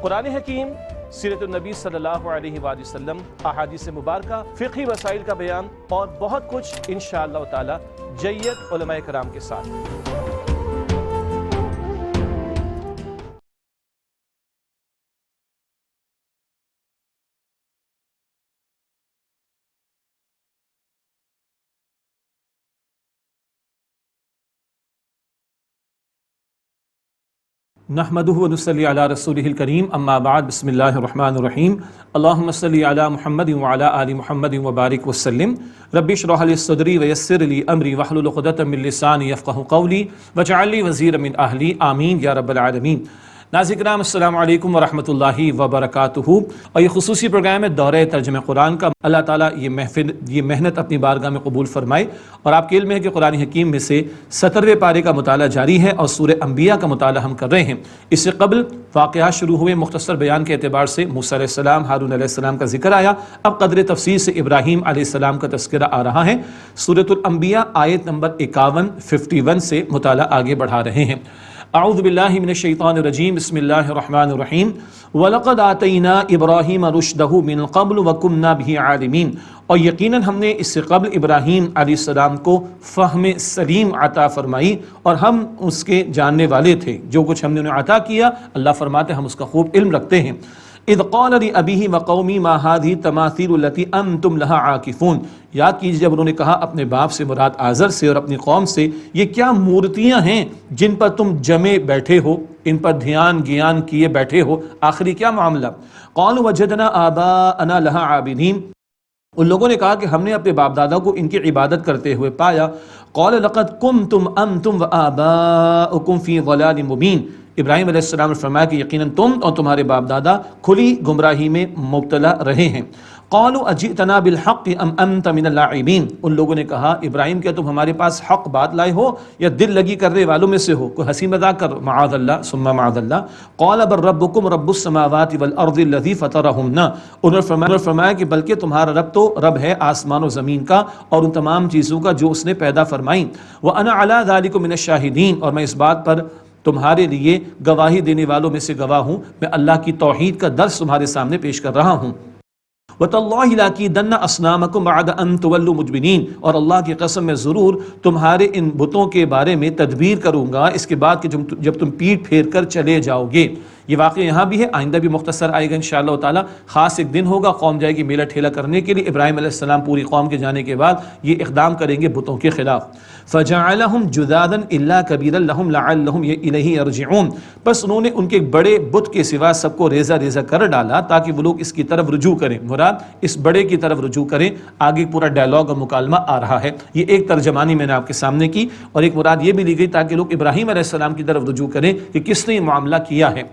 قرآن حکیم، سیرت النبی صلی اللہ علیہ وآلہ وسلم، احادیث مبارکہ، فقہی مسائل کا بیان اور بہت کچھ انشاءاللہ تعالی جید علماء کرام کے ساتھ۔ نحمده ونصلي على رسوله الكريم اما بعد بسم الله الرحمن الرحيم اللهم صل على محمد وعلى آل محمد وبارك وسلم رب اشرح لي صدري ويسر لي امري واحلل عقدة من لساني يفقهوا قولي واجعل لي وزيرا من اهلي آمين يا رب العالمين۔ ناظرین کرام السلام علیکم ورحمۃ اللہ وبرکاتہ۔ اور یہ خصوصی پروگرام ہے دورہ ترجمہ قرآن کا۔ اللہ تعالیٰ یہ محنت اپنی بارگاہ میں قبول فرمائے، اور آپ کے علم ہے کہ قرآن حکیم میں سے 17ویں پارے کا مطالعہ جاری ہے اور سورہ انبیاء کا مطالعہ ہم کر رہے ہیں۔ اس سے قبل واقعات شروع ہوئے، مختصر بیان کے اعتبار سے موسیٰ علیہ السلام، ہارون علیہ السلام کا ذکر آیا، اب قدر تفصیل سے ابراہیم علیہ السلام کا تذکرہ آ رہا ہے۔ سورۃ الانبیاء آیت نمبر 51 سے مطالعہ آگے بڑھا رہے ہیں۔ اعوذ باللہ من الشیطان الرجیم، بسم اللہ الرحمن الرحیم۔ وَلَقَدْ آتَيْنَا إِبْرَاهِيمَ رُشْدَهُ مِنْ قَبْلُ وَكُنَّا بِهِ عَالِمِينَ۔ اور یقیناً ہم نے اس سے قبل ابراہیم علیہ السلام کو فہم سلیم عطا فرمائی، اور ہم اس کے جاننے والے تھے۔ جو کچھ ہم نے انہیں عطا کیا، اللہ فرماتے ہم اس کا خوب علم رکھتے ہیں۔ اذ قال لأبيه وقومي ما هذه التماثيل التي انتم لها عاكفون۔ یاد کیجیے جب انہوں نے کہا اپنے باپ سے، مراد آزر سے اور اپنی قوم سے، یہ کیا مورتیاں ہیں جن پر تم جمے بیٹھے ہو، ان پر دھیان گیان کیے بیٹھے ہو، آخری کیا معاملہ؟ قالوا وجدنا آباءنا لها عابدين۔ ان لوگوں نے کہا کہ ہم نے اپنے باپ دادا کو ان کی عبادت کرتے ہوئے پایا۔ قال لقد كنتم انتم وآباؤكم في ضلال مبين۔ ابراہیم علیہ السلام نے فرمایا کہ یقیناً تم اور تمہارے باپ دادا کھلی گمراہی میں مبتلا رہے ہیں۔ قالوا اجئتنا بالحق ام انت من اللاعبین۔ ان لوگوں نے کہا ابراہیم کیا تم ہمارے پاس حق بات لائے ہو یا دل لگی کرنے والوں میں سے ہو، کوئی ہنسی مذاق کر؟ معاذ اللہ ثم معاذ اللہ۔ قال بل ربکم رب السماوات والارض الذی فطرہن۔ انہوں نے فرمایا کہ بلکہ تمہارا رب تو رب ہے آسمان و زمین کا اور ان تمام چیزوں کا جو اس نے پیدا فرمائی۔ وانا علی ذلک من الشاہدین۔ اور میں اس بات پر تمہارے لیے گواہی دینے والوں میں سے گواہ ہوں، میں اللہ کی توحید کا درس تمہارے سامنے پیش کر رہا ہوں۔ وَتَاللَّهِ لَأَكِيدَنَّ أَصْنَامَكُمْ بَعْدَ أَن تُوَلُّوا مُدْبِرِينَ۔ اور اللہ کی قسم میں ضرور تمہارے ان بتوں کے بارے میں تدبیر کروں گا اس کے بعد کہ جب تم پیٹ پھیر کر چلے جاؤ گے۔ یہ واقعہ یہاں بھی ہے، آئندہ بھی مختصر آئے گا انشاءاللہ تعالی۔ خاص ایک دن ہوگا، قوم جائے گی میلہ ٹھیلا کرنے کے لیے، ابراہیم علیہ السلام پوری قوم کے جانے کے بعد یہ اقدام کریں گے بتوں کے خلاف۔ فَجَعَلَهُمْ جُذَاذًا إِلَّا كَبِيرًا لَهُمْ لَعَلَّهُمْ إِلَيْهِ يَرْجِعُونَ۔ بس انہوں نے ان کے بڑے بت کے سوا سب کو ریزہ ریزہ کر ڈالا تاکہ وہ لوگ اس کی طرف رجوع کریں، مراد اس بڑے کی طرف رجوع کریں۔ آگے پورا ڈائلاگ اور مکالمہ آ رہا ہے، یہ ایک ترجمانی میں نے آپ کے سامنے کی، اور ایک مراد یہ بھی لی گئی تاکہ لوگ ابراہیم علیہ السلام کی طرف رجوع کریں کہ کس نے یہ معاملہ کیا ہے۔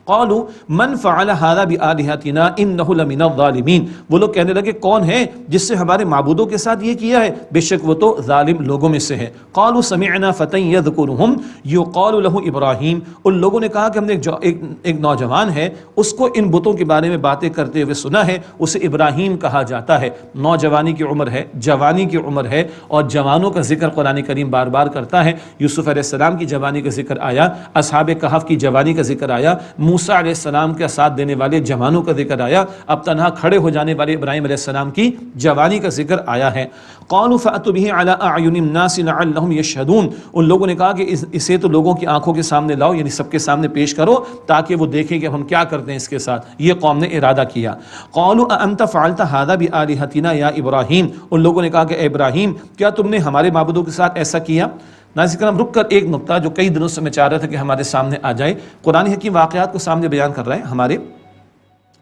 قالوا من فعل هذا بآلهتنا انه لمن الظالمین۔ وہ لوگ کہنے لگے کون ہے جس سے ہمارے معبودوں کے ساتھ یہ کیا ہے؟ بے شک وہ تو ظالم لوگوں میں سے ہے۔ قالوا سمعنا فتى يذكرهم يقال له ابراہیم۔ ان لوگوں نے کہا کہ ہم نے ایک نوجوان ہے، اس کو ان بتوں کے بارے میں باتیں کرتے ہوئے سنا ہے، اسے ابراہیم کہا جاتا ہے۔ نوجوانی کی عمر ہے، جوانی کی عمر ہے، اور جوانوں کا ذکر قرآن کریم بار بار کرتا ہے۔ یوسف علیہ السلام کی جوانی کا ذکر آیا، اصحاب کہف کی جوانی کا ذکر آیا، موسیٰ علیہ السلام کا ساتھ دینے والے جوانوں کا ذکر آیا، اب تنہا کھڑے ہو جانے والے ابراہیم علیہ السلام کی جوانی کا ذکر آیا ہے۔ قالوا فأتوا به على أعين الناس لعلهم يشهدون۔ ان لوگوں نے کہا کہ اسے تو لوگوں کی آنکھوں کے سامنے لاؤ، یعنی سب کے سامنے پیش کرو تاکہ وہ دیکھیں کہ ہم کیا کرتے ہیں اس کے ساتھ۔ یہ قوم نے ارادہ کیا۔ قالوا أأنت فعلت هذا بآلهتنا يا ابراہیم۔ ان لوگوں نے کہا کہ اے ابراہیم کیا تم نے ہمارے معبودوں کے ساتھ ایسا کیا؟ ناظرین کرام رک کر ایک نقطہ جو کئی دنوں سے میں چاہ رہا تھا کہ ہمارے سامنے آ جائے، قرآن حکیم واقعات کو سامنے بیان کر رہے ہیں ہمارے،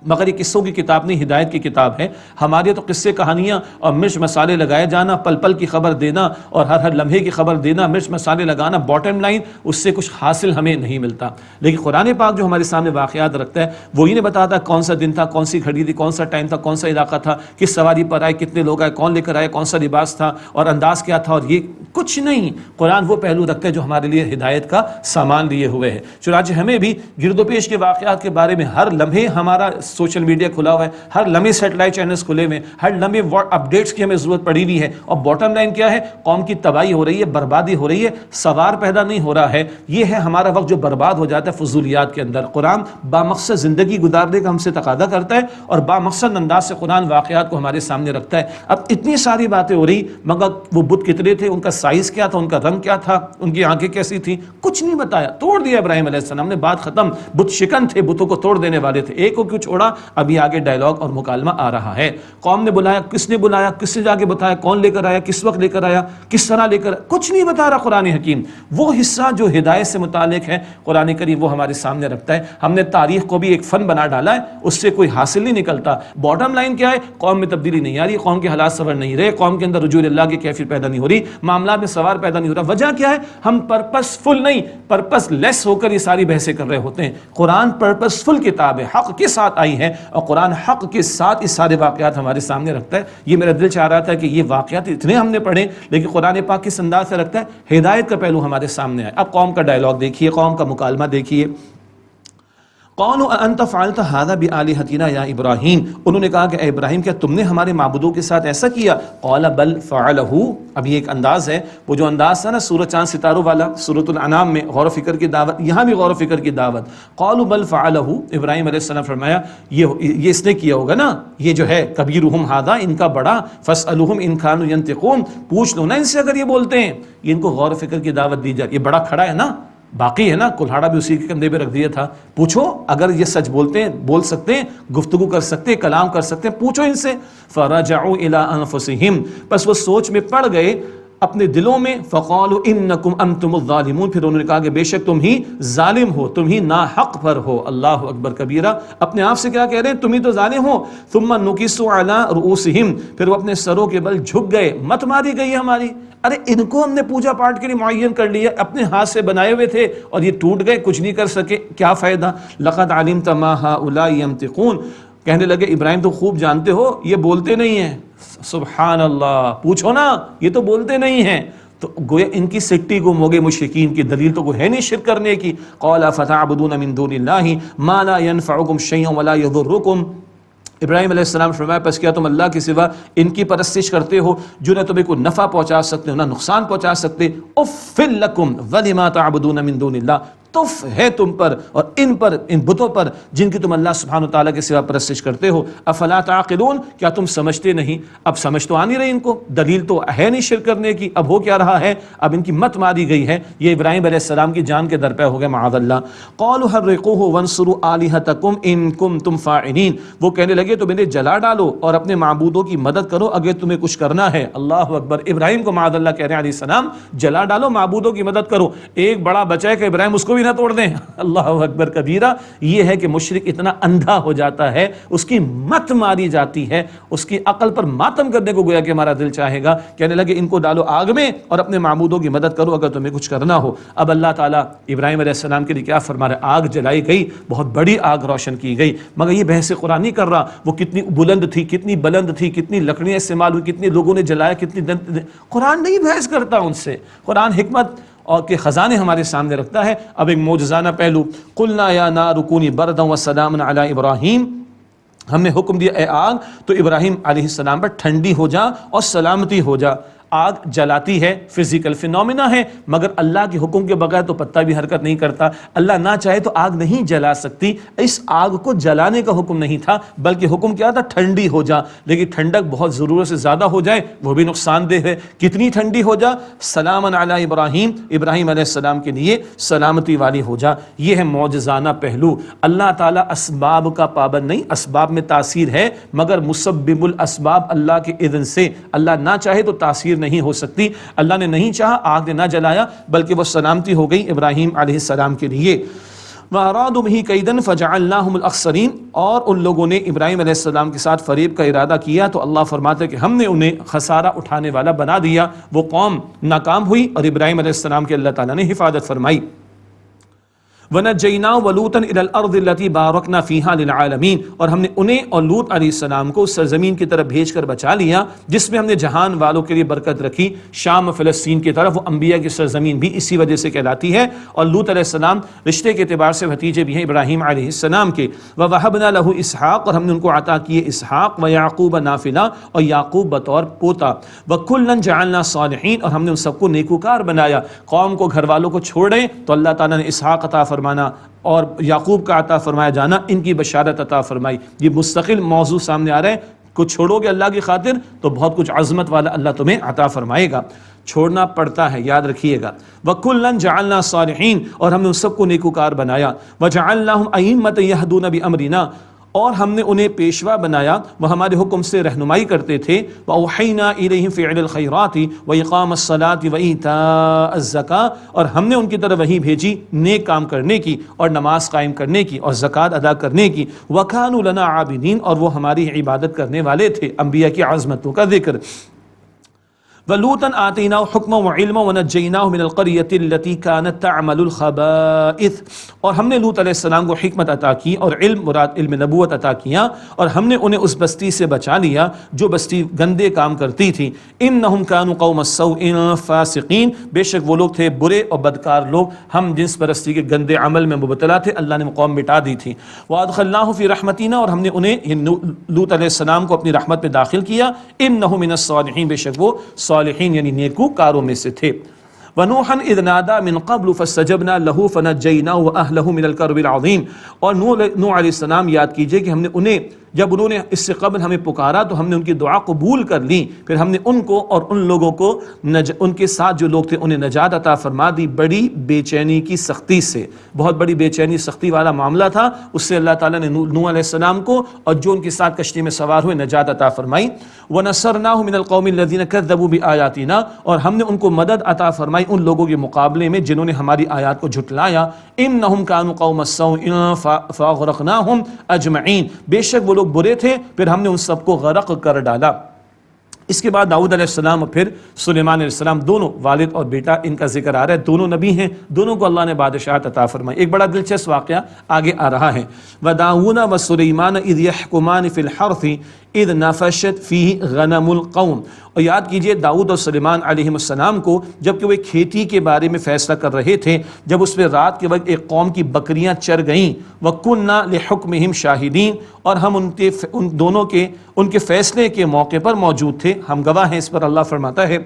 مگر یہ قصوں کی کتاب نہیں، ہدایت کی کتاب ہے۔ ہمارے تو قصے کہانیاں اور مرچ مسالے لگائے جانا، پل پل کی خبر دینا اور ہر لمحے کی خبر دینا، مرچ مسالے لگانا، باٹم لائن اس سے کچھ حاصل ہمیں نہیں ملتا۔ لیکن قرآن پاک جو ہمارے سامنے واقعات رکھتا ہے وہ یہ نہیں بتاتا کون سا دن تھا، کون سی گھڑی تھی، کون سا ٹائم تھا، کون سا علاقہ تھا، کس سواری پر آئے، کتنے لوگ آئے، کون لے کر آئے، کون سا لباس تھا اور انداز کیا تھا، اور یہ کچھ نہیں۔ قرآن وہ پہلو رکھتا ہے جو ہمارے لیے ہدایت کا سامان لیے ہوئے ہے۔ چنانچہ ہمیں بھی گرد و پیش کے واقعات کے بارے میں ہر لمحے ہمارا سوشل میڈیا کھلا ہوا ہے، ہر لمحے سیٹلائٹ چینلز کھلے ہوئے ہیں، ہر لمحے اپڈیٹس کی ہمیں ضرورت پڑی ہوئی ہے، اور باٹم لائن کیا ہے؟ قوم کی تباہی ہو رہی ہے، بربادی ہو رہی ہے، سوار پیدا نہیں ہو رہا ہے. یہ ہے ہمارا وقت جو برباد ہو جاتا ہے فضولیات کے اندر. قرآن بامقصد زندگی گزارنے کا ہم سے تقاضا کرتا ہے اور بامقصد انداز سے قرآن واقعات کو ہمارے سامنے رکھتا ہے. اب اتنی ساری باتیں ہو رہی، مگر وہ بت کتنے تھے، ان کا سائز کیا تھا، ان کا رنگ کیا تھا، ان کی آنکھیں کیسی تھی، کچھ نہیں بتایا. توڑ دیا ابراہیم علیہ السلام نے، بات ختم. بت شکن تھے، بتوں کو توڑ دینے والے تھے. ایک کو کیوں چھوڑا؟ ابھی آگے ڈائلاگ اور مکالمہ آ رہا ہے. قوم نے بلایا، کس نے بلایا، کس نے جا کے بتایا، کون لے کر آیا، کس وقت لے کر آیا، کس طرح لے کر، کچھ نہیں بتا رہا قرآن حکیم. وہ حصہ جو ہدایت سے متعلق ہے قرآن کریم وہ ہمارے سامنے رکھتا ہے. ہم نے تاریخ کو بھی ایک فن بنا ڈالا ہے، اس سے کوئی حاصل نہیں نکلتا. باٹم لائن کیا ہے؟ قوم میں تبدیلی نہیں آ رہی، قوم کے حالات سنور نہیں رہے، قوم کے اندر رجوع اللہ کی کیفیت پیدا نہیں ہو رہی، معاملات میں سوار پیدا نہیں ہو رہا. وجہ کیا ہے؟ ہم پرپس فل نہیں، پرپس لیس ہو کر یہ ساری بحثیں کر رہے ہوتے ہیں. قرآن پرپس فل کتاب ہے، حق کے ساتھ آئی ہے، اور قرآن حق کے ساتھ اس سارے واقعات ہمارے سامنے رکھتا ہے. یہ میرا دل چاہ رہا تھا کہ یہ واقعات اتنے ہم نے پڑھے، لیکن قرآن پاک کس انداز سے رکھتا ہے؟ ہدایت کا پہلو ہمارے سامنے آئے. اب قوم کا ڈائلاگ دیکھیے، قوم کا مکالمہ دیکھیے. قالوا انت فعلت هذا بآلهتنا یا ابراہیم، انہوں نے کہا کہ اے ابراہیم کیا تم نے ہمارے معبودوں کے ساتھ ایسا کیا؟ قال بل فعلہ، اب یہ ایک انداز ہے، وہ جو انداز تھا نا سورۃ چاند ستاروں والا سورۃ الانعام میں، غور و فکر کی دعوت، یہاں بھی غور و فکر کی دعوت. قالوا بل فعلہ، ابراہیم علیہ السلام فرمایا یہ اس نے کیا ہوگا نا، یہ جو ہے کبیرہم ھذا، ان کا بڑا، فاسألہم ان کانوا ینطقون، پوچھ لو نا ان سے اگر یہ بولتے ہیں. یہ ان کو غور و فکر کی دعوت دی جائے. یہ بڑا کھڑا ہے نا، باقی ہے نا، کلہاڑا بھی اسی کے کندھے پہ رکھ دیا تھا. پوچھو اگر یہ سچ بولتے ہیں، بول سکتے ہیں، گفتگو کر سکتے ہیں، کلام کر سکتے ہیں، پوچھو ان سے. فرجعوا الى انفسهم، پس وہ سوچ میں پڑ گئے اپنے دلوں میں. فقالوا انکم انتم الظالمون، پھر انہوں نے کہا کہ بے شک تم ہی ظالم ہو، تم ہی ناحق پر ہو. اللہ اکبر کبیرہ، اپنے آپ سے کیا کہہ رہے ہیں؟ تم ہی تو ظالم ہو. ثم نکسوا علی رؤوسہم، پھر وہ اپنے سروں کے بل جھک گئے. مت ماری گئی ہماری. ارے ان کو ہم نے پوجا پاٹ کے لیے معین کر لیا، اپنے ہاتھ سے بنائے ہوئے تھے اور یہ ٹوٹ گئے، کچھ نہیں کر سکے، کیا فائدہ؟ لقد علمت ما هؤلاء ينطقون، کہنے لگے ابراہیم تو خوب جانتے ہو یہ بولتے نہیں ہیں. سبحان اللہ، پوچھو نا، یہ تو بولتے نہیں ہیں. تو گویا ان کی سٹی گم ہو گئی مشرکین کی. دلیل تو کوئی ہے نہیں شرک کرنے کی. قال فتعبدون من دون اللہ ما لا ينفعكم شيئا ولا يضركم، ابراہیم علیہ السلام فرمایا پس کیا تم اللہ کے سوا ان کی پرستش کرتے ہو جو نہ تمہیں کوئی نفع پہنچا سکتے ہو نہ نقصان پہنچا سکتے. اف لکم ولما تعبدون من دون اللہ، تف ہے تم پر اور ان پر، ان بتوں پر جن کی تم اللہ سبحانہ وتعالیٰ کے سوا پرستش کرتے ہو. افلا تعقلون، کیا تم سمجھتے نہیں؟ اب سمجھ تو آ نہیں رہی ان کو، دلیل تو ہے نہیں شرک کرنے کی. اب ہو کیا رہا ہے؟ اب ان کی مت ماری گئی ہے. یہ ابراہیم علیہ السلام کی جان کے درپے ہو گئے معاذ اللہ. قالوا حرقوه وانصروا آلهتكم ان كنتم فاعلین، وہ کہنے لگے تم انہیں جلا ڈالو اور اپنے معبودوں کی مدد کرو اگر تمہیں کچھ کرنا ہے. اللہ اکبر، ابراہیم کو معاذ اللہ کہہ رہے ہیں علیہ السلام جلا ڈالو، معبودوں کی مدد کرو. ایک بڑا بچہ ہے کہ ابراہیم اس کو بھی نہ توڑ دیں. اللہ اکبر کبیرہ. یہ ہے کہ مشرک اتنا اندھا ہو جاتا ہے، اس کی مت ماری جاتی ہے، اس کی عقل پر ماتم کرنے کو گویا کہ ہمارا دل چاہے گا. کہنے لگے ان کو ڈالو آگ میں اور اپنے معبودوں کی مدد کرو اگر تمہیں کچھ کرنا ہو. اب اللہ تعالیٰ ابراہیم علیہ السلام کے لیے کیا فرما رہے؟ آگ جلائی گئی، بہت بڑی آگ روشن کی گئی. مگر یہ بحث قرآن نہیں کر رہا وہ کتنی بلند تھی، کتنی بلند تھی، کتنی لکڑیاں استعمال ہوئی، کتنے لوگوں نے جلایا، کتنی قرآن نہیں بحث کرتا ان سے. قرآن حکمت اور کے خزانے ہمارے سامنے رکھتا ہے. اب ایک معجزانہ پہلو، قلنا یا نار کونی بردا وسلاما علی ابراہیم، ہم نے حکم دیا اے آگ تو ابراہیم علیہ السلام پر ٹھنڈی ہو جا اور سلامتی ہو جا. آگ جلاتی ہے، فزیکل فینومینا ہے، مگر اللہ کے حکم کے بغیر تو پتہ بھی حرکت نہیں کرتا. اللہ نہ چاہے تو آگ نہیں جلا سکتی. اس آگ کو جلانے کا حکم نہیں تھا بلکہ حکم کیا تھا؟ ٹھنڈی ہو جا. لیکن ٹھنڈک بہت ضرورت سے زیادہ ہو جائے وہ بھی نقصان دہ ہے. کتنی ٹھنڈی ہو جا؟ سلامن علی ابراہیم، ابراہیم علیہ السلام کے لیے سلامتی والی ہو جا. یہ ہے معجزانہ پہلو. اللہ تعالیٰ اسباب کا پابند نہیں، اسباب میں تاثیر ہے مگر مسبب الاسباب اللہ کے اذن سے. اللہ نہ چاہے تو تاثیر نہیں ہو سکتی. اللہ نے نہیں چاہا، آگ نے نہ جلایا بلکہ وہ سلامتی ہو گئی ابراہیم علیہ السلام کے لیے. وَأَرَادُوا بِهِ كَيْدًا فَجَعَلْنَاهُمُ الْأَخْسَرِينَ، اور ان لوگوں نے ابراہیم علیہ السلام کے ساتھ فریب کا ارادہ کیا تو اللہ فرماتے کہ ہم نے انہیں خسارہ اٹھانے والا بنا دیا. وہ قوم ناکام ہوئی اور ابراہیم علیہ السلام کے اللہ تعالیٰ نے حفاظت فرمائی. وَنَجَّيْنَا وَلُوطًا إِلَى الْأَرْضِ الَّتِي بَارَكْنَا فِيهَا لِلْعَالَمِينَ، اور ہم نے انہیں اور لوط علیہ السلام کو اس سرزمین کی طرف بھیج کر بچا لیا جس میں ہم نے جہان والوں کے لیے برکت رکھی، شام و فلسطین کی طرف، وہ انبیاء کی سرزمین بھی اسی وجہ سے کہلاتی ہے۔ اور لوط علیہ السلام رشتے کے اعتبار سے بھتیجے بھی ہیں ابراہیم علیہ السلام کے۔ وَوَهَبْنَا لَهُ اسحاق، اور ہم نے ان کو عطا کیے اسحاق، وَيَعْقُوبَ نافلہ، اور یعقوب بطور پوتا، وَكُلًّا جَعَلْنَا صَالِحِينَ، اور ہم نے ان سب کو نیکوکار بنایا۔ قوم کو گھر والوں کو چھوڑیں تو اللہ تعالیٰ نے اسحاق عطا فرمانا اور یعقوب کا عطا فرمایا جانا، ان کی بشارت عطا فرمائی۔ یہ مستقل موضوع سامنے آ رہا ہے، کچھ چھوڑو گے اللہ کی خاطر تو بہت کچھ عظمت والا اللہ تمہیں عطا فرمائے گا، چھوڑنا پڑتا ہے، یاد رکھیے گا۔ وَكُلًّا جَعَلْنَا صَالِحِينَ، اور ہم نے ان سب کو نیکوکار بنایا۔ وَجَعَلْنَاهُمْ أَئِمَّةً يَهْدُونَ بِأَمْرِنَا، اور ہم نے انہیں پیشوا بنایا، وہ ہمارے حکم سے رہنمائی کرتے تھے۔ وَأَوْحَيْنَا إِلَيْهِمْ فِعْلَ الْخَيْرَاتِ وَإِقَامَ الصَّلَاةِ وَإِيتَاءَ الزَّكَاةِ، اور ہم نے ان کی طرف وحی بھیجی نیک کام کرنے کی اور نماز قائم کرنے کی اور زکوٰۃ ادا کرنے کی۔ وَكَانُوا لَنَا عَابِدِينَ، اور وہ ہماری عبادت کرنے والے تھے، انبیاء کی عظمتوں کا ذکر۔ وَلُوطًا آتَيْنَاهُ حُكْمًا وَعِلْمًا وَنَجَّيْنَاهُ مِنَ الْقَرْيَةِ الَّتِي كَانَتْ تَعْمَلُ الْخَبَائِثَ، اور ہم نے لوط علیہ السلام کو حکمت عطا کی اور علم، مراد علم نبوت عطا کیا، اور ہم نے انہیں اس بستی سے بچا لیا جو بستی گندے کام کرتی تھی۔ إِنَّهُمْ كَانُوا قَوْمَ السَّوْءِ فَاسِقِينَ، بے شک وہ لوگ تھے برے اور بدکار لوگ، ہم جنس پرستی کے گندے عمل میں مبتلا تھے، اللہ نے قوم مٹا دی تھی۔ وَأَدْخَلْنَاهُ فِي رَحْمَتِنَا، اور ہم نے انہیں لوط علیہ السلام کو اپنی رحمت میں داخل کیا۔ إِنَّهُ مِنَ الصَّالِحِينَ، بے شک وہ صالحین یعنی نیکو کاروں میں سے تھے۔ وَنُوحًا إِذْ نَادَىٰ مِن قَبْلُ فَاسْتَجَبْنَا لَهُ فَنَجَّيْنَاهُ وَأَهْلَهُ مِنَ الْكَرْبِ الْعَظِيمِ، اور نوح علیہ السلام یاد کیجئے کہ ہم نے انہیں، جب انہوں نے اس سے قبل ہمیں پکارا تو ہم نے ان کی دعا قبول کر لی، پھر ہم نے ان کو اور ان لوگوں کو ان کے ساتھ جو لوگ تھے انہیں نجات عطا فرما دی، بڑی بے چینی کی سختی سے، بہت بڑی بے چینی سختی والا معاملہ تھا، اس سے اللہ تعالیٰ نے نوح علیہ السلام کو اور جو ان کے ساتھ کشتی میں سوار ہوئے نجات عطا فرمائی۔ وَنَصَرْنَاهُ مِنَ الْقَوْمِ الَّذِينَ كَذَّبُوا بِآيَاتِنَا، اور ہم نے ان کو مدد عطا فرمائی ان لوگوں کے مقابلے میں جنہوں نے ہماری آیات کو جھٹلایا۔ إِنَّهُمْ كَانُوا قَوْمَ السَّوْءِ فَأَغْرَقْنَاهُمْ أَجْمَعِينَ، بے شک وہ لوگ برے تھے، پھر ہم نے ان سب کو غرق کر ڈالا۔ اس کے بعد داؤد علیہ السلام اور پھر سلیمان علیہ السلام، دونوں والد اور بیٹا ان کا ذکر آ رہا ہے، دونوں نبی ہیں، دونوں کو اللہ نے بادشاہت عطا فرمائی۔ ایک بڑا دلچسپ واقعہ آگے آ رہا ہے۔ وَدَاوُودَ وَسُلَيْمَانَ إِذْ يَحْكُمَانِ فِي الْحَرْثِ إِذْ نَفَشَتْ فِيهِ غَنَمُ الْقَوْمِ، اور یاد کیجئے داؤد اور سلیمان علیہ السلام کو جب کہ وہ ایک کھیتی کے بارے میں فیصلہ کر رہے تھے، جب اس میں رات کے وقت ایک قوم کی بکریاں چر گئیں، وَكُنَّا لِحُكْمِهِمْ شَاهِدِينَ، اور ہم ان دونوں کے ان کے فیصلے کے موقع پر موجود تھے، ہم گواہ ہیں اس پر۔ اللہ فرماتا ہے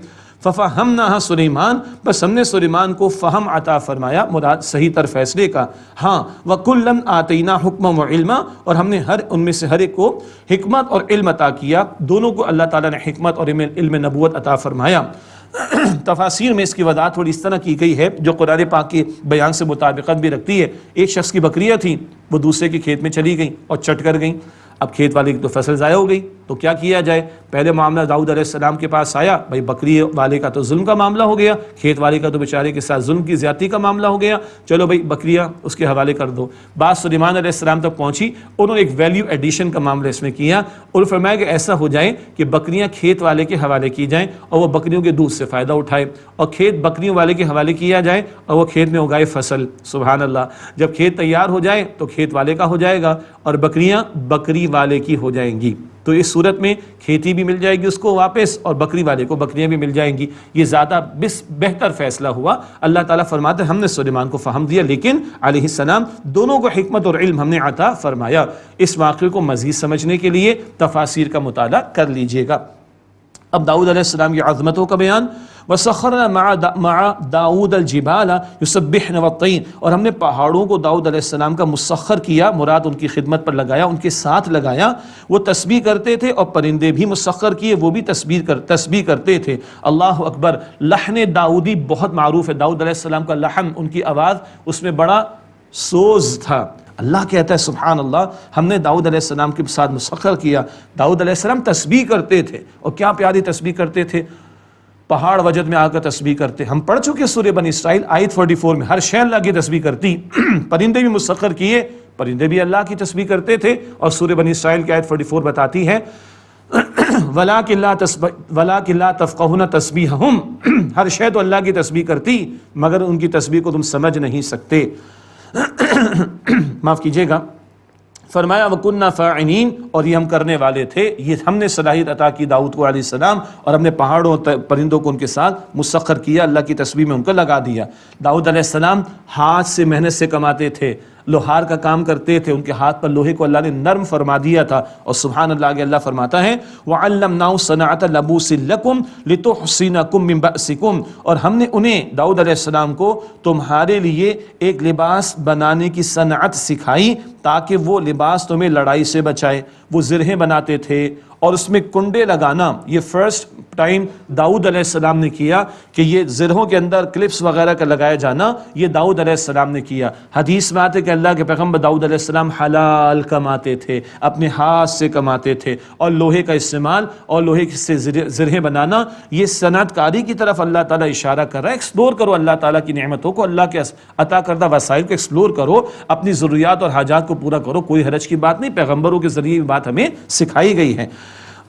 فَفَهَّمْنَاهَا سُلَيْمَانَ، بس ہم نے سلیمان کو فہم عطا فرمایا، مراد صحیح تر فیصلے کا۔ ہاں، وَكُلًّا آتَيْنَا حُكْمًا وَعِلْمًا، اور ہم نے ان میں سے ہر ایک کو حکمت اور علم عطا کیا، دونوں کو اللہ تعالیٰ نے حکمت اور علم نبوت عطا فرمایا۔ تفاسیر میں اس کی وضاحت تھوڑی اس طرح کی گئی ہے جو قرآن پاک کے بیان سے مطابقت بھی رکھتی ہے۔ ایک شخص کی بکریاں تھیں، وہ دوسرے کے کھیت میں چلی گئیں اور چٹ کر گئیں، اب کھیت والے کی تو فصل ضائع ہو گئی، تو کیا کیا جائے؟ پہلے معاملہ داؤد علیہ السلام کے پاس آیا، بھائی بکری والے کا تو ظلم کا معاملہ ہو گیا، کھیت والے کا تو بیچارے کے ساتھ ظلم کی زیادتی کا معاملہ ہو گیا، چلو بھائی بکریاں اس کے حوالے کر دو۔ بات سلیمان علیہ السلام تک پہنچی، انہوں نے ایک ویلیو ایڈیشن کا معاملہ اس میں کیا، اور فرمایا کہ ایسا ہو جائے کہ بکریاں کھیت والے کے حوالے کی جائیں اور وہ بکریوں کے دودھ سے فائدہ اٹھائے، اور کھیت بکریوں والے کے حوالے کیا جائے اور وہ کھیت میں اگائے فصل۔ سبحان اللہ، جب کھیت تیار ہو جائے تو کھیت والے کا ہو جائے گا اور بکریاں بکری والے کی ہو جائیں گی، تو اس صورت میں کھیتی بھی مل جائے گی اس کو واپس اور بکری والے کو بکریاں بھی مل جائیں گی، یہ زیادہ بہتر فیصلہ ہوا۔ اللہ تعالیٰ فرماتے ہیں ہم نے سلیمان کو فہم دیا، لیکن علیہ السلام دونوں کو حکمت اور علم ہم نے عطا فرمایا۔ اس واقعے کو مزید سمجھنے کے لیے تفاسیر کا مطالعہ کر لیجئے گا۔ اب داؤد علیہ السلام کی عظمتوں کا بیان۔ وَسَخَّرْنَا مَعَ داؤد الْجِبَالَ يُسَبِّحْنَ وَالطَّيْرَ، اور ہم نے پہاڑوں کو داؤد علیہ السلام کا مسخر کیا، مراد ان کی خدمت پر لگایا، ان کے ساتھ لگایا، وہ تسبیح کرتے تھے، اور پرندے بھی مسخر کیے، وہ بھی تسبیح کرتے تھے۔ اللہ اکبر۔ لحن داؤدی بہت معروف ہے، داؤد علیہ السلام کا لحن، ان کی آواز، اس میں بڑا سوز تھا۔ اللہ کہتا ہے سبحان اللہ، ہم نے داؤد علیہ السلام کے ساتھ مسخر کیا۔ داؤد علیہ السلام تسبیح کرتے تھے، اور کیا پیاری تسبیح کرتے تھے، پہاڑ وجد میں آ کر تسبیح کرتے۔ ہم پڑھ چکے سورہ بنی اسرائیل آیت 44 میں، ہر شے اللہ کی تسبیح کرتی۔ پرندے بھی مسخر کیے، پرندے بھی اللہ کی تسبیح کرتے تھے، اور سورہ بنی اسرائیل کی آیت 44 بتاتی ہے وَلَٰكِن لَا تَفْقَهُونَ تَسْبِيحَهُمْ، ہر شے تو اللہ کی تسبیح کرتی مگر ان کی تسبیح کو تم سمجھ نہیں سکتے۔ معاف کیجیے گا، فرمایا وَكُنَّا فَاعِلِينَ، اور یہ ہم کرنے والے تھے، یہ ہم نے صلاحیت عطا کی داؤد کو علیہ السلام، اور ہم نے پہاڑوں پرندوں کو ان کے ساتھ مسخر کیا، اللہ کی تسبیح میں ان کو لگا دیا۔ داؤد علیہ السلام ہاتھ سے محنت سے کماتے تھے، لوہار کا کام کرتے تھے، ان کے ہاتھ پر لوہے کو اللہ نے نرم فرما دیا تھا، اور سبحان اللہ آگے اللہ فرماتا ہے وَعَلَّمْنَاهُ صَنَعَةَ لَبُوسٍ لَكُمْ لِتُحْصِنَكُم مِّن بَأْسِكُمْ، اور ہم نے انہیں داؤد علیہ السلام کو تمہارے لیے ایک لباس بنانے کی صنعت سکھائی تاکہ وہ لباس تمہیں لڑائی سے بچائے۔ وہ زرہیں بناتے تھے اور اس میں کنڈے لگانا، یہ فرسٹ ٹائم داؤد علیہ السلام نے کیا کہ یہ زرہوں کے اندر کلپس وغیرہ کا لگایا جانا، یہ داؤد علیہ السلام نے کیا۔ حدیث میں آتے کہ اللہ کے پیغمبر داؤد علیہ السلام حلال کماتے تھے، اپنے ہاتھ سے کماتے تھے، اور لوہے کا استعمال اور لوہے سے زرہیں بنانا، یہ صنعت کاری کی طرف اللہ تعالیٰ اشارہ کر رہا ہے۔ ایکسپلور کرو اللہ تعالیٰ کی نعمتوں کو، اللہ کے عطا کردہ وسائل کو ایکسپلور کرو، اپنی ضروریات اور حاجات کو پورا کرو، کوئی حرج کی بات نہیں، پیغمبروں کے ذریعے یہ بات ہمیں سکھائی گئی ہے۔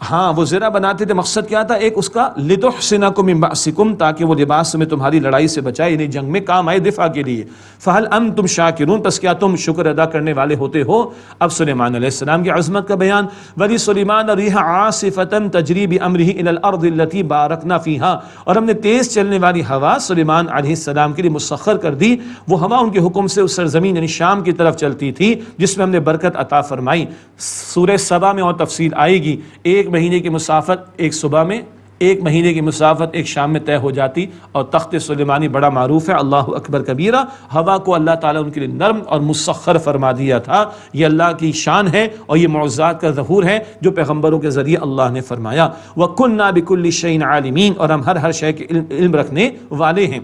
ہاں وہ زرہ بناتے تھے، مقصد کیا تھا؟ ایک اس کا لِتُحْصِنَكُم مِّن بَأْسِكُم، تاکہ وہ لباس میں تمہاری لڑائی سے بچائے، یعنی جنگ میں کام آئے، دفاع کے لیے۔ فَهَلْ أَنْتُمْ شَاكِرُونَ، پس کیا تم شکر ادا کرنے والے ہوتے ہو؟ اب سلیمان علیہ السلام کی عظمت کا بیان، وَلِسُلَيْمَانَ الرِّيحَ عَاصِفَةً تَجْرِي بِأَمْرِهِ إِلَى الْأَرْضِ الَّتِي بَارَكْنَا فِيهَا، اور ہم نے تیز چلنے والی ہوا سلیمان علیہ السلام کے لیے مسخر کر دی۔ وہ ہوا ان کے حکم سے اس سرزمین یعنی شام کی طرف چلتی تھی جس میں ہم نے برکت عطا فرمائی۔ سورہ سبا میں اور تفصیل آئے گی، ایک مہینے کی مسافت ایک صبح میں، ایک مہینے کی مسافت ایک شام میں طے ہو جاتی، اور تخت سلیمانی بڑا معروف ہے، اللہ اکبر کبیرہ۔ ہوا کو اللہ تعالیٰ ان کے لیے نرم اور مسخر فرما دیا تھا، یہ اللہ کی شان ہے اور یہ معجزات کا ظہور ہے جو پیغمبروں کے ذریعے اللہ نے فرمایا۔ وَكُنَّا بِكُلِّ شَيْءٍ عَالِمِينَ، اور ہم ہر شے کے علم رکھنے والے ہیں۔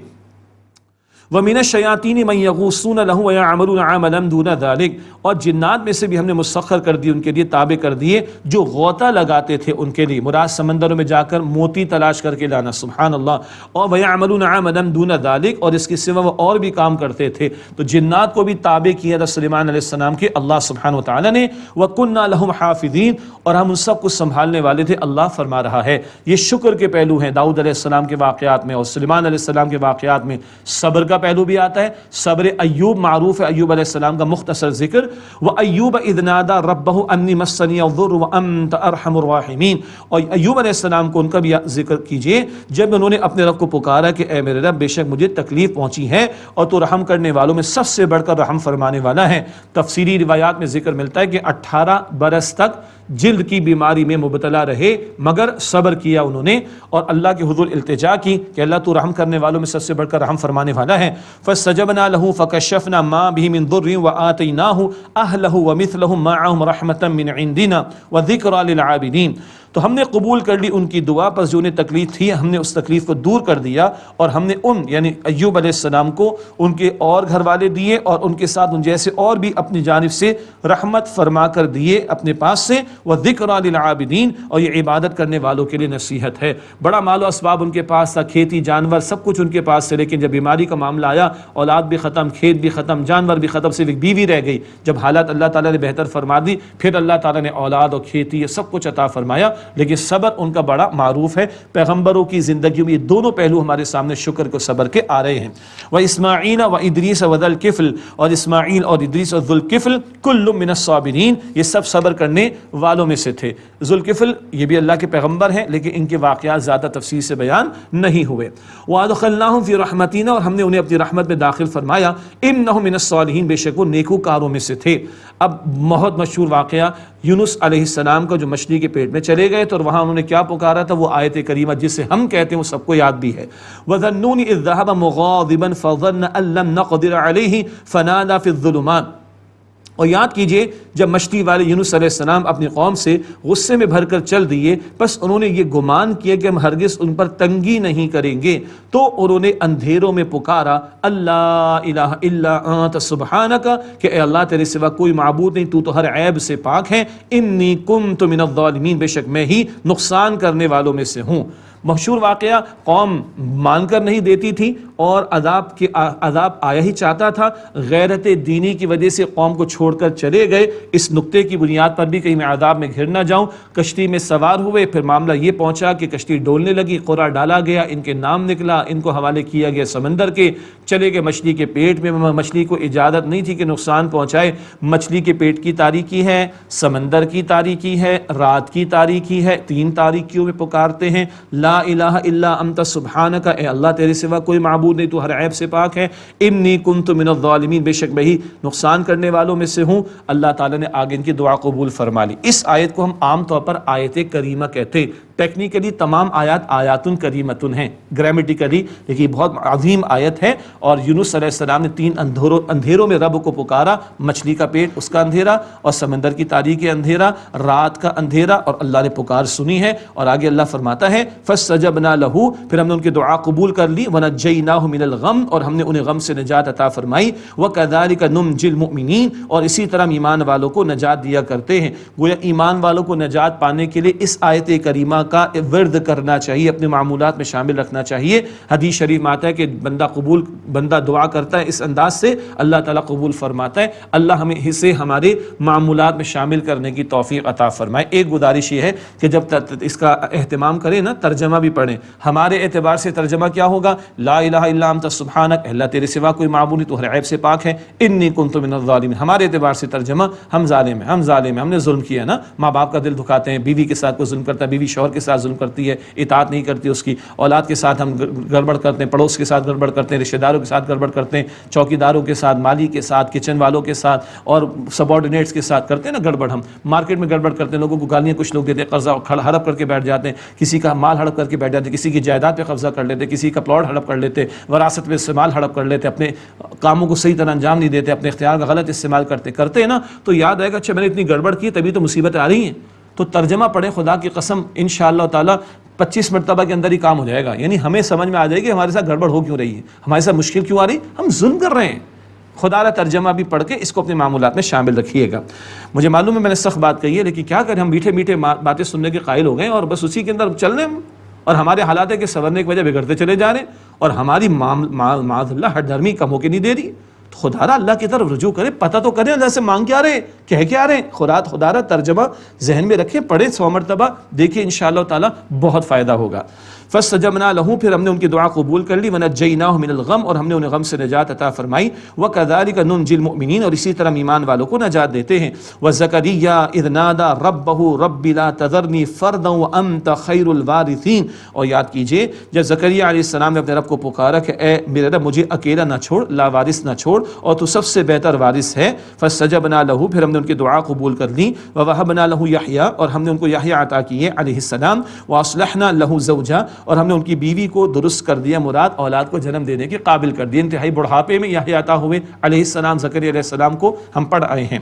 وَمِنَ الشَّيَاطِينِ مَن يَغُوصُونَ لَهُ وَيَعْمَلُونَ عَمَلًا دُونَ ذَلِكَ، اور جنات میں سے بھی ہم نے مسخر کر دی، ان کے لیے تابع کر دیے جو غوطہ لگاتے تھے ان کے لیے، مراد سمندروں میں جا کر موتی تلاش کر کے لانا، سبحان اللہ، اور وَيَعْمَلُونَ عَمَلًا دُونَ ذَلِكَ، اور اس کے سوا وہ اور بھی کام کرتے تھے۔ تو جنات کو بھی تابع کیا تھا سلیمان علیہ السلام کے اللہ سبحانہ وتعالی نے۔ وَكُنَّا لَهُمْ حَافِظِينَ، اور ہم ان سب کو سنبھالنے والے تھے، اللہ فرما رہا ہے۔ یہ شکر کے پہلو ہیں داؤد علیہ السلام کے واقعات میں اور سلیمان علیہ السلام کے واقعات میں۔ صبر کا پہلو بھی آتا ہے، صبر ایوب معروف ہے، ایوب علیہ السلام کا مختصر ذکر، وَأَيُّوبَ إِذْ نَادَىٰ رَبَّهُ أَنِّي مَسَّنِيَ الضُّرُّ وَأَنْتَ أَرْحَمُ الرَّاحِمِينَ، اور ایوب علیہ السلام کو ان کا بھی ذکر کیجئے جب انہوں نے اپنے رب کو پکارا کہ اے میرے رب، بے شک مجھے تکلیف پہنچی ہے اور تو رحم کرنے والوں میں سب سے بڑھ کر رحم فرمانے والا ہے۔ تفسیری روایات میں ذکر ملتا ہے کہ 18 برس تک جلد کی بیماری میں مبتلا رہے، مگر صبر کیا انہوں نے اور اللہ کے حضور التجا کی کہ اللہ تو رحم کرنے والوں میں سب سے بڑھ کر رحم فرمانے والا ہے۔ فَاسْتَجَبْنَا لَهُ فَكَشَّفْنَا مَا بِهِ مِن ضُرٍّ وَآتَيْنَاهُ أَهْلَهُ وَمِثْلَهُم مَّعَهُمْ رَحْمَةً مِّنْ عِندِنَا وَذِكْرَىٰ لِلْعَابِدِينَ، تو ہم نے قبول کر لی ان کی دعا، پس جو انہیں تکلیف تھی ہم نے اس تکلیف کو دور کر دیا، اور ہم نے ان یعنی ایوب علیہ السلام کو ان کے اور گھر والے دیے اور ان کے ساتھ ان جیسے اور بھی اپنی جانب سے رحمت فرما کر دیے اپنے پاس سے، وذکرى للعابدین، اور یہ عبادت کرنے والوں کے لیے نصیحت ہے۔ بڑا مال و اسباب ان کے پاس تھا، کھیتی جانور سب کچھ ان کے پاس سے، لیکن جب بیماری کا معاملہ آیا، اولاد بھی ختم، کھیت بھی ختم، جانور بھی ختم، صرف ایک بیوی رہ گئی۔ جب حالات اللہ تعالیٰ نے بہتر فرما دی، پھر اللہ تعالیٰ نے اولاد اور کھیتی یہ سب کچھ عطا فرمایا، لیکن صبر ان کا بڑا معروف ہے۔ پیغمبروں کی زندگیوں میں یہ دونوں پہلو ہمارے سامنے شکر کو صبر کے آ رہے ہیں۔ وَإِسْمَاعِيلَ وَإِدْرِيسَ وَذَا الْكِفْلِ، اور اسماعیل اور ادریس اور ذو الکفل کل من الصابرین، یہ سب صبر کرنے والوں میں سے تھے۔ ذو الکفل یہ بھی اللہ کے پیغمبر ہیں، لیکن ان کے واقعات زیادہ تفصیل سے بیان نہیں ہوئے۔ وَأَدْخَلْنَاهُمْ فِي رَحْمَتِنَا، اور ہم نے انہیں اپنی رحمت میں داخل فرمایا، إِنَّهُم مِّنَ الصَّالِحِينَ، بے شک وہ نیکوکاروں میں سے تھے۔ اب بہت مشہور واقعہ یونس علیہ السلام کا، جو مچھلی کے پیٹ میں چلے گئے تو وہاں انہوں نے کیا پکارا تھا، وہ آیت کریمہ جسے ہم کہتے ہیں وہ سب کو یاد بھی ہے۔ وَذَنُّونِ إِذْ ذَهَبَ مُغَاضِبًا فَظَنَّ أَن لَّن نَّقْدِرَ عَلَيْهِ فَنَادَىٰ فِي الظُّلُمَاتِ، اور یاد کیجئے جب مچھلی والے یونس علیہ السلام اپنی قوم سے غصے میں بھر کر چل دیے، بس انہوں نے یہ گمان کیا کہ ہم ہرگز ان پر تنگی نہیں کریں گے، تو انہوں نے اندھیروں میں پکارا اللہ الہ الا انت سبحانک، کہ اے اللہ تیرے سوا کوئی معبود نہیں، تو ہر عیب سے پاک ہے، انی کنت من الظالمین، بے شک میں ہی نقصان کرنے والوں میں سے ہوں۔ مشہور واقعہ، قوم مان کر نہیں دیتی تھی اور عذاب آیا ہی چاہتا تھا، غیرت دینی کی وجہ سے قوم کو چھوڑ کر چلے گئے۔ اس نقطے کی بنیاد پر بھی کہیں میں عذاب میں گھر نہ جاؤں، کشتی میں سوار ہوئے، پھر معاملہ یہ پہنچا کہ کشتی ڈولنے لگی، قرعہ ڈالا گیا، ان کے نام نکلا، ان کو حوالے کیا گیا سمندر کے، چلے گئے مچھلی کے پیٹ میں۔ مچھلی کو اجازت نہیں تھی کہ نقصان پہنچائے۔ مچھلی کے پیٹ کی تاریکی ہے، سمندر کی تاریکی ہے، رات کی تاریکی ہے، 3 تاریکیوں میں پکارتے ہیں، لا الہ الا انت سبحانک، اے اللہ تیرے سوا کوئی معبود نہیں، تو ہر عیب سے پاک ہے، انی کنت من الظالمین، بے شک میں ہی نقصان کرنے والوں میں سے ہوں۔ اللہ تعالیٰ نے آگے ان کی دعا قبول فرما لی۔ اس آیت کو ہم عام طور پر آیت کریمہ کہتے، ٹیکنیکلی تمام آیات آیاتن کریمتن ہیں، گرامیٹیکلی لیکن بہت عظیم آیت ہے۔ اور یونس علیہ السلام نے 3 اندھیروں میں رب کو پکارا، مچھلی کا پیٹ اس کا اندھیرا، اور سمندر کی تاریکی اندھیرا، رات کا اندھیرا، اور اللہ نے پکار سنی ہے۔ اور آگے اللہ فرماتا ہے فاستجبنا لہ، پھر ہم نے ان کی دعا قبول کر لی، ونجیناہ من الغم، اور ہم نے انہیں غم سے نجات عطا فرمائی، وکذالک ننجی المؤمنین، اور اسی طرح ایمان والوں کو نجات دیا کرتے ہیں۔ گویا ایمان والوں کو نجات پانے کے لیے اس آیت کریمہ کا ورد کرنا چاہیے، اپنے معمولات میں شامل رکھنا چاہیے۔ حدیث شریف میں آتا ہے کہ بندہ دعا کرتا ہے اس انداز سے، اللہ تعالیٰ قبول فرماتا ہے۔ اللہ ہمیں اسے ہمارے معمولات میں شامل کرنے کی توفیق عطا فرمائے۔ ایک گزارش یہ ہے کہ جب اس کا اہتمام کریں نا، ترجمہ بھی پڑھیں۔ ہمارے اعتبار سے ترجمہ کیا ہوگا؟ لا الہ الا انت سبحانک، اللہ تیرے سوا کوئی معبود نہیں، تو ہر عیب سے پاک ہے، انی کنت من الظالمین۔ ہمارے اعتبار سے ترجمہ، ہم ظالم ہیں، ہم نے ظلم کیا نا، ماں باپ کا دل دکھاتے ہیں، بیوی کے ساتھ کوئی ظلم کرتا ہے، بیوی شوہر کے ساتھ ظلم کرتی ہے، اطاعت نہیں کرتی اس کی، اولاد کے ساتھ ہم گڑبڑ کرتے ہیں، پڑوس کے ساتھ گڑبڑ کرتے ہیں، رشتہ داروں کے ساتھ گڑبڑ کرتے ہیں، چوکیداروں کے ساتھ، مالی کے ساتھ، کچن والوں کے ساتھ، اور سبارڈینیٹس کے ساتھ کرتے ہیں نا گڑبڑ۔ ہم مارکیٹ میں گڑبڑ کرتے ہیں، لوگوں کو گالیاں کچھ لوگ دیتے ہیں، قرضہ ہڑپ کر کے بیٹھ جاتے ہیں، کسی کا مال ہڑپ کر کے بیٹھ جاتے ہیں، کسی کی جائیداد پہ قبضہ کر لیتے، کسی کا پلاٹ ہڑپ کر لیتے، وراثت میں استعمال ہڑپ کر لیتے، اپنے کاموں کو صحیح طرح انجام نہیں دیتے، اپنے اختیار کا غلط استعمال کرتے ہیں نا، تو یاد آئے گا اچھا میں نے اتنی گڑبڑ کی تبھی تو مصیبتیں آ رہی ہیں۔ تو ترجمہ پڑھیں، خدا کی قسم انشاءاللہ تعالی 25 مرتبہ کے اندر ہی کام ہو جائے گا۔ یعنی ہمیں سمجھ میں آ جائے گی ہمارے ساتھ گڑبڑ ہو کیوں رہی ہے، ہمارے ساتھ مشکل کیوں آ رہی، ہم ظلم کر رہے ہیں۔ خدا را ترجمہ بھی پڑھ کے اس کو اپنے معمولات میں شامل رکھیے گا۔ مجھے معلوم ہے میں نے سخت بات کہی ہے، لیکن کیا کریں، ہم میٹھے میٹھے باتیں سننے کے قائل ہو گئے اور بس اسی کے اندر چل رہے ہیں، اور ہمارے حالات ہے کہ سنورنے کی وجہ بگڑتے چلے جا رہے ہیں، اور ہماری معاذ اللہ ہٹ دھرمی کم ہو کے نہیں دے رہی۔ خدا را اللہ کی طرف رجوع کریں، پتہ تو کریں اللہ سے مانگ کیا رہے، کہہ کیا رہے، خدا را ترجمہ ذہن میں رکھیں، پڑھیں 100 مرتبہ، دیکھیں انشاءاللہ تعالی بہت فائدہ ہوگا۔ فاستجبنا له، پھر ہم نے ان کی دعا قبول کر لی، ونجیناہ من الغم، اور ہم نے انہیں غم سے نجات عطا فرمائی، وکذالک ننجی المؤمنین، اور اسی طرح ایمان والوں کو نجات دیتے ہیں۔ وزکریا اذ نادى ربہ رب لا تذرنی فردا وانت خیر الوارثین، اور یاد کیجئے جب زکریا علیہ السلام نے اپنے رب کو پکارا کہ اے میرے رب مجھے اکیلا نہ چھوڑ، لا وارث نہ چھوڑ، اور تو سب سے بہتر وارث ہے۔ فاستجبنا له، پھر ہم نے ان کی دعا قبول کر لی، ووهبنا له یحییٰ، اور ہم نے ان کو یحییٰ عطا کیے علیہ السلام، واصلحنا له زوجا، اور ہم نے ان کی بیوی کو درست کر دیا، مراد اولاد کو جنم دینے کے قابل کر دیا۔ انتہائی بڑھاپے میں یحییٰ عطا ہوئے علیہ السلام، زکریا علیہ السلام کو ہم پڑھ آئے ہیں۔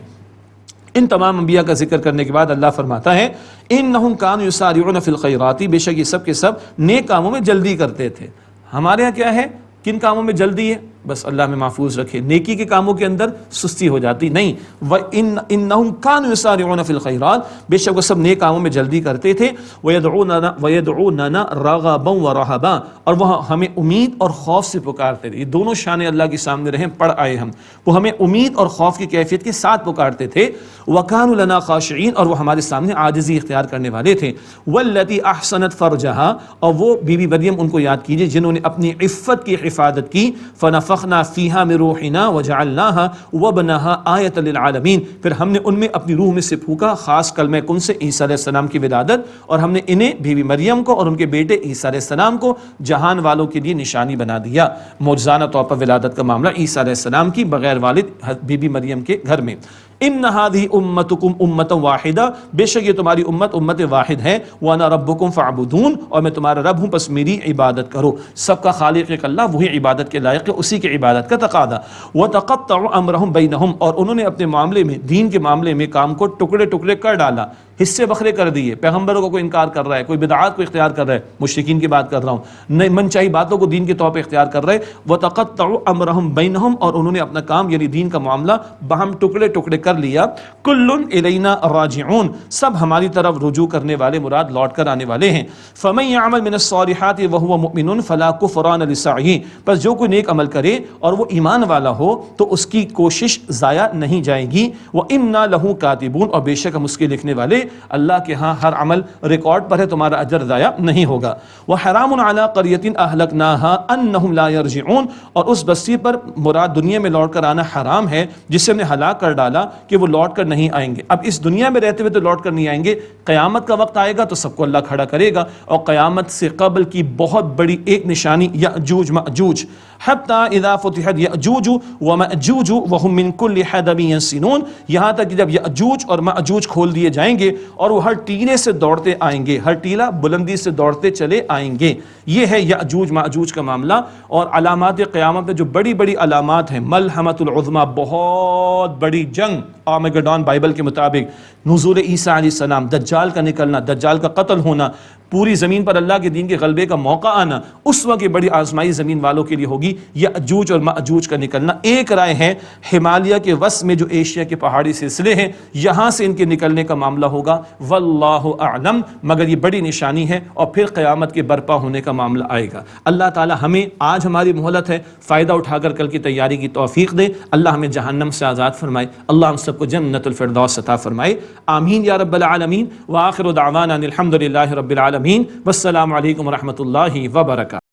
ان تمام انبیاء کا ذکر کرنے کے بعد اللہ فرماتا ہے انہم کانوا یسارعون فی الخیرات، بے شک یہ سب کے سب نیک کاموں میں جلدی کرتے تھے۔ ہمارے ہاں کیا ہے، کن کاموں میں جلدی ہے، بس اللہ میں محفوظ رکھے، نیکی کے کاموں کے اندر سستی ہو جاتی نہیں۔ وَإِنَّهُمْ كَانُوا يُسَارِعُونَ فِي الْخَيْرَاتِ، بے شک وہ سب نیک کاموں میں جلدی کرتے تھے۔ وَيَدْعُونَنَا رَغَبًا وَرَهَبًا، اور وہ ہمیں امید اور خوف سے پکارتے تھے۔ یہ دونوں شان اللہ کے سامنے رہیں، پڑھ آئے ہم، وہ ہمیں امید اور خوف کی کیفیت کے ساتھ پکارتے تھے۔ وَكَانُوا لَنَا خَاشِعِينَ، اور وہ ہمارے سامنے عاجزی اختیار کرنے والے تھے۔ وَالَّتِي أَحْصَنَتْ فَرْجَهَا، اور وہ بی بی مریم ان کو یاد کیجئے جنہوں نے اپنی عفت کی حفاظت کی۔ فَنَفَخْنَا فِيهَا مِن رُوحِنَا وَجَعَلْنَاهَا وَابْنَهَا آیَةً لِلْعَالَمِينَ، پھر ہم نے ان میں اپنی روح میں سے پھونکا خاص کلمہ کن سے عیسیٰ علیہ السلام کی ولادت، اور ہم نے انہیں بی بی مریم کو اور ان کے بیٹے عیسیٰ علیہ السلام کو جہان والوں کے لیے نشانی بنا دیا۔ معجزانہ طور پر ولادت کا معاملہ عیسیٰ علیہ السلام کی بغیر والد بی بی مریم کے گھر میں۔ ان هذه امتکم امۃ واحدہ، بے شک یہ تمہاری امت واحد ہے۔ وانا ربکم فاعبدون، اور میں تمہارا رب ہوں پس میری عبادت کرو۔ سب کا خالق ایک اللہ، وہی عبادت کے لائق ہے، اسی کی عبادت کا تقاضا۔ وتقطعوا امرهم بینہم، اور انہوں نے اپنے معاملے میں، دین کے معاملے میں کام کو ٹکڑے ٹکڑے کر ڈالا۔ حصے بکھرے کر دیے، پیغمبروں کو کوئی انکار کر رہا ہے، کوئی بدعات کو اختیار کر رہا ہے، مشرکین کی بات کر رہا ہوں، نئی من چاہی باتوں کو دین کے طور پہ اختیار کر رہے، وَتَقَطَّعُوا أَمْرَهُمْ بَيْنَهُمْ، اور انہوں نے اپنا کام یعنی دین کا معاملہ باہم ٹکڑے ٹکڑے کر لیا، كُلٌّ إِلَيْنَا راجعون، سب ہماری طرف رجوع کرنے والے مراد لوٹ کر آنے والے ہیں، فَمَن يَعْمَلْ مِنَ الصَّالِحَاتِ وَهُوَ مُؤْمِنٌ فَلَا كُفْرَانَ لِسَعْيِهِ، پس جو کوئی نیک عمل کرے اور وہ ایمان والا ہو تو اس کی کوشش ضائع نہیں جائے گی، وَإِنَّا لَهُ كَاتِبُونَ، اور بے شک ہم اس کے لکھنے والے، اللہ کے ہاں ہر عمل ریکارڈ پر ہے، تمہارا اجر ضائع نہیں ہوگا، وَحَرَامٌ عَلَىٰ قَرْيَةٍ أَهْلَكْنَاهَا أَنَّهُمْ لَا يَرْجِعُونَ، اور اس بستی پر مراد دنیا میں لوٹ کر آنا حرام ہے جسے ہم نے ہلاک کر ڈالا کہ وہ لوٹ کر نہیں آئیں گے۔ اب اس دنیا میں رہتے ہوئے تو لوٹ کر نہیں آئیں گے، قیامت کا وقت آئے گا تو سب کو اللہ کھڑا کرے گا، اور قیامت سے قبل کی بہت بڑی ایک نشانی یأجوج مأجوج، حتی اذا فتحت یأجوج ومأجوج وهم من كل حدب ينسلون، یہاں تک کہ جب یأجوج اور مأجوج کھول دیے جائیں گے اور وہ ہر ٹیلے سے دوڑتے آئیں گے، ہر ٹیلا بلندی سے دوڑتے چلے آئیں گے، یہ ہے یأجوج مأجوج کا معاملہ۔ اور علامات قیامت میں جو بڑی بڑی علامات ہیں، ملحمۃ العظمیٰ، بہت بڑی جنگ، آرمیگڈون بائبل کے مطابق، نزول عیسیٰ علیہ السلام، دجال کا نکلنا، دجال کا قتل ہونا، پوری زمین پر اللہ کے دین کے غلبے کا موقع آنا، اس وقت بڑی آزمائی زمین والوں کے لیے ہوگی، یأجوج اور مأجوج کا نکلنا۔ ایک رائے ہے ہمالیہ کے وسط میں جو ایشیا کے پہاڑی سلسلے ہیں، یہاں سے ان کے نکلنے کا معاملہ ہوگا، واللہ اعلم، مگر یہ بڑی نشانی ہے، اور پھر قیامت کے برپا ہونے کا معاملہ آئے گا۔ اللہ تعالی ہمیں، آج ہماری مہلت ہے، فائدہ اٹھا کر کل کی تیاری کی توفیق دے، اللہ ہمیں جہنم سے آزاد فرمائے، اللہ ہم سب کو جنت الفردوس عطا فرمائے، آمین یا رب العالمین، وآخر دعوانا الحمد للہ رب العالمین، والسلام علیکم ورحمۃ اللہ وبرکاتہ۔